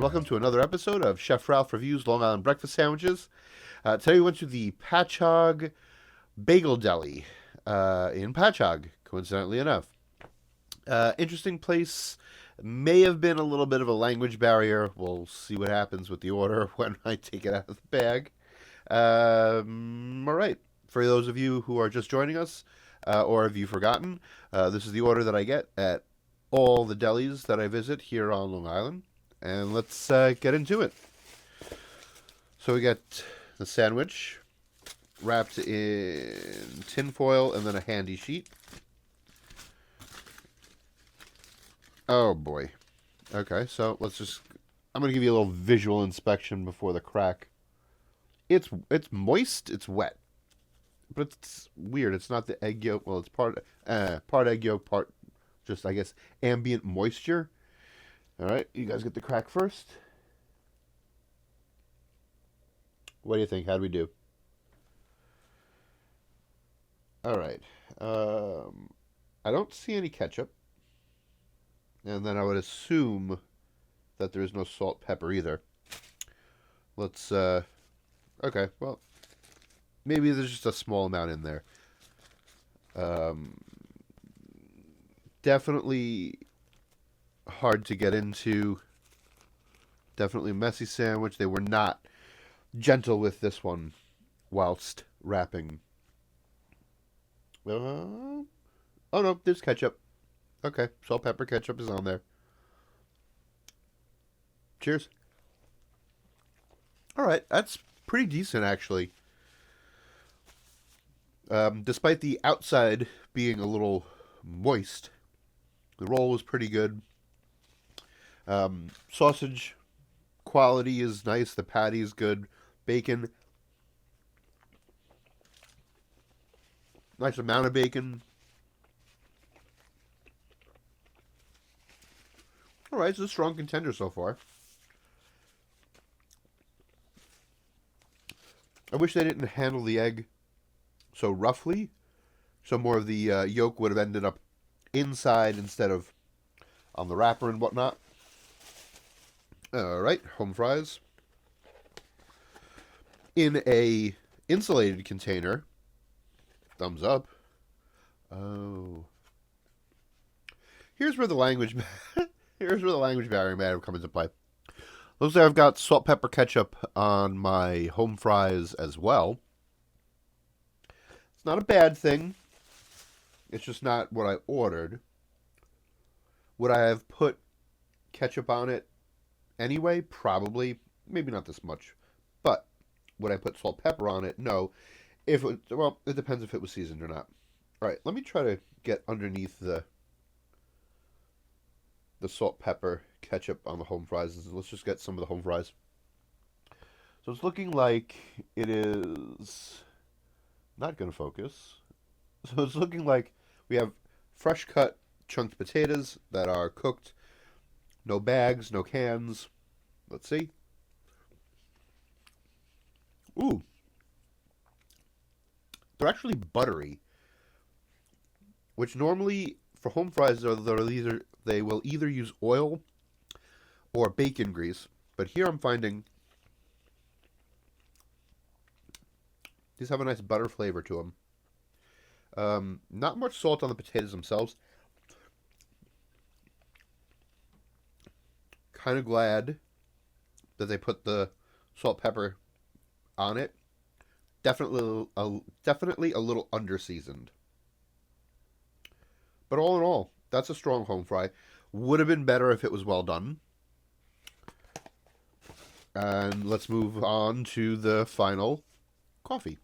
welcome to another episode of Chef Ralph Reviews Long Island Breakfast Sandwiches. Today we went to the Patchogue Bagel Deli in Patchogue, coincidentally enough. Interesting place. May have been a little bit of a language barrier. We'll see what happens with the order when I take it out of the bag. All right. For those of you who are just joining us, or have you forgotten, this is the order that I get at all the delis that I visit here on Long Island. And let's get into it. So we get the sandwich wrapped in tin foil and then a handy sheet. Oh boy. Okay, so I'm going to give you a little visual inspection before the crack. It's moist, it's wet. But it's weird. It's not the egg yolk. Well, it's part egg yolk, part just, I guess, ambient moisture. All right, you guys get the crack first. What do you think? How'd we do? All right. I don't see any ketchup. And then I would assume that there is no salt, pepper either. Let's, okay, well, maybe there's just a small amount in there. Definitely hard to get into. Definitely a messy sandwich. They were not gentle with this one whilst wrapping. Oh no, there's ketchup. Okay, salt, pepper, ketchup is on there. Cheers. All right, that's pretty decent actually. Despite the outside being a little moist, the roll was pretty good. Sausage quality is nice. The patty is good. Bacon. Nice amount of bacon. Alright, it's a strong contender so far. I wish they didn't handle the egg so roughly. So more of the yolk would have ended up inside instead of on the wrapper and whatnot. Alright, home fries. In a insulated container. Thumbs up. Oh. Here's where the language barrier may have come into play. Looks like I've got salt, pepper, ketchup on my home fries as well. It's not a bad thing. It's just not what I ordered. Would I have put ketchup on it anyway? Probably. Maybe not this much. But would I put salt, pepper on it? No. It depends if it was seasoned or not. All right, let me try to get underneath the salt, pepper, ketchup on the home fries. Let's just get some of the home fries. So it's looking like it is not going to focus. So it's looking like we have fresh cut chunked potatoes that are cooked. No bags, no cans. Let's see. Ooh. They're actually buttery. Which normally, for home fries, they will either use oil or bacon grease. But here I'm finding these have a nice butter flavor to them. Not much salt on the potatoes themselves. Kind of glad that they put the salt, pepper on it. Definitely a little under-seasoned. But all in all, that's a strong home fry. Would have been better if it was well done. And let's move on to the final coffee.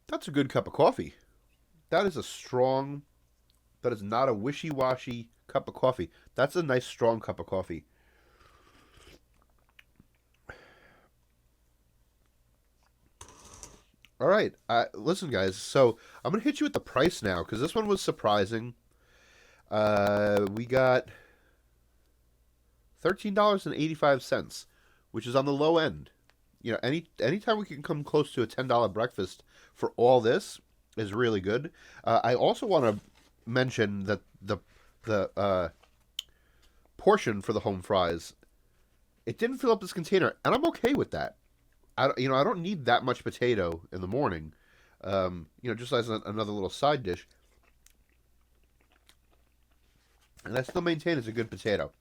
That's a good cup of coffee. That is not a wishy-washy cup of coffee. That's a nice, strong cup of coffee. All right. Listen, guys. So I'm going to hit you with the price now because this one was surprising. We got $13.85, which is on the low end. anytime we can come close to a $10 breakfast for all this is really good. I also want to mention that the portion for the home fries, it didn't fill up this container, and I'm okay with that. I don't need that much potato in the morning. Just as another little side dish. And I still maintain it's a good potato.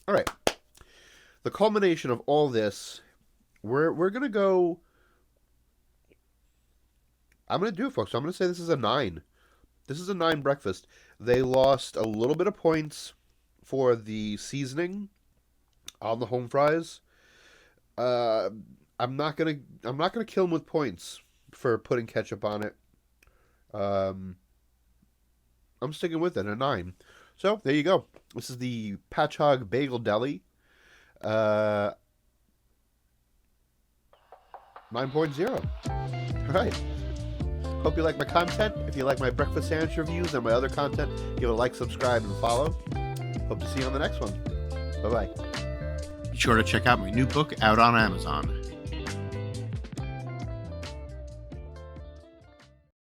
All right. The culmination of all this, we're going to go... I'm going to do it, folks. I'm going to say this is a 9. This is a 9 breakfast. They lost a little bit of points for the seasoning on the home fries. I'm not gonna kill them with points for putting ketchup on it. I'm sticking with it, a 9. So there you go. This is the Patchogue Bagel Deli. 9.0. All right. Hope you like my content. If you like my breakfast sandwich reviews and my other content, give it a like, subscribe, and follow. Hope to see you on the next one. Bye-bye. Be sure to check out my new book out on Amazon.